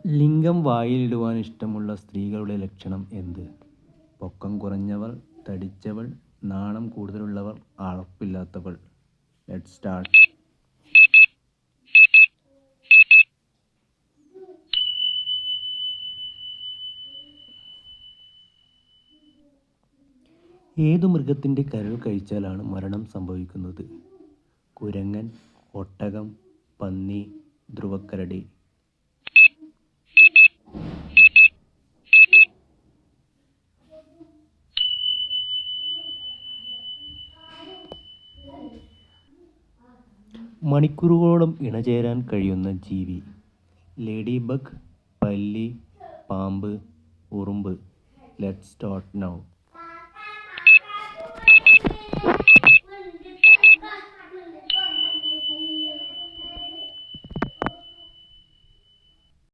ലിംഗം വായിലിടുവാൻ ഇഷ്ടമുള്ള സ്ത്രീകളുടെ ലക്ഷണം എന്ത്? പൊക്കം കുറഞ്ഞവൾ, തടിച്ചവൾ, നാണം കൂടുതലുള്ളവർ, അറപ്പില്ലാത്തവൾ. Let's start. ഏതു മൃഗത്തിൻ്റെ കരൾ കഴിച്ചാലാണ് മരണം സംഭവിക്കുന്നത്? കുരങ്ങൻ, ഒട്ടകം, പന്നി, ധ്രുവക്കരടി. മണിക്കൂറുകളോളം ഇണചേരാൻ കഴിയുന്ന ജീവി? ലേഡി ബഗ്, പല്ലി, പാമ്പ്, ഉറുമ്പ്. Let's start now.